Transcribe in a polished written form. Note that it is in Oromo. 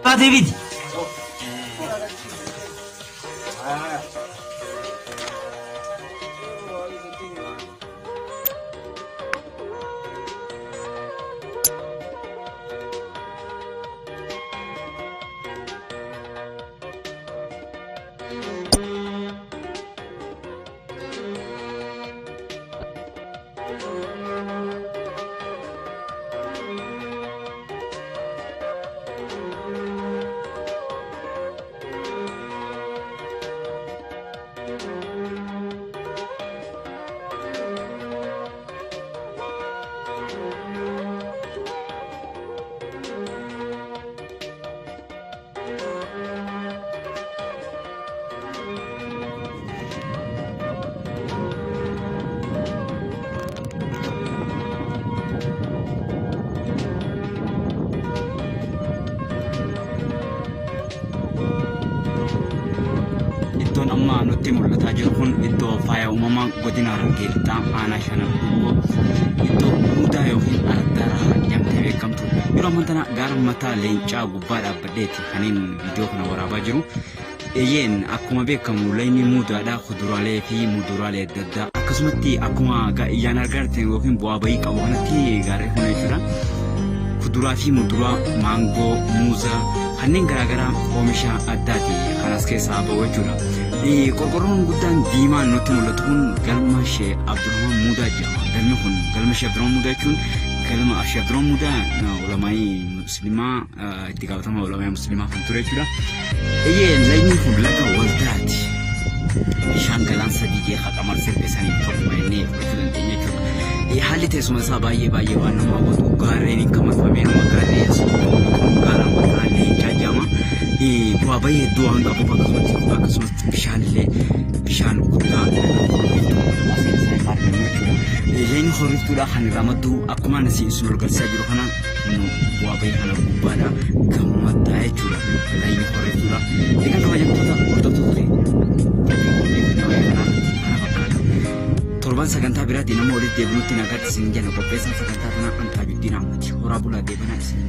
David. Iddoon amma nutti mul'ataa jiru kun iddoo faaya uumamaa godina Harargee lixaa aanaa Shanan Duuboo iddoo mudaa yookiin Ardaraa jedhamtee beekamtu. Yeroo ammaa tana gaara mataa leencaa gubbaa dhaabbadheeti kaniin viidiyoo kana waraabaa jiru. Eeyyeen akkuma beekamu layni mudaadhaa kuduraalee fi muduraalee adda addaa akkasumatti akkuma ijaan argarte yookiin bu'aa bahii qabu kanatti gaarree kana jechuudha. Kuduraa fi muduraa maangoo, muuzaa kanneen garaagaraa oomisha addaati kan as keessaa bahu jechuudha. Qorqorroon guddaan diimaan nutti mul'atu kun galma Shee Abdurrahman Mudaa jedhama. Galmi kun galma Shee Abdurrahman Mudaa jechuun galma Shee Abdurrahman Mudaa ulamaa'ii musliimaa itti gaafatama ulamaa'ii musliimaa kan ture jechuudha. Layni kun laga waldaati. Bishaan galaan sadii jeeqa qamar sirbe sanii tokko inni fudhachuu dandeenya jechuudha. Haalli teessuma isaa baay'ee waan nama hawwatu gaarreen kan marfamee nama gaarreen gaara mataa leencaa jedhama. Bu'aa bahii hedduu waan qabuuf akkasumas bishaan guddaa layni horiftuudha kan ramaddu akkuma nasi isin argisiisaa jiru kana bu'aa bahii kana gubbaadha gammadaa jechuudha. Layni horiftuudha. Egaa kabajamtoota hordoftoota torban sagantaa biraatti nama walitti deebinutti nagaatti isin jenna qopheessaan sagantaa kanaa Antaa Juddin Ahmad horaa bulaa deebanaa isin.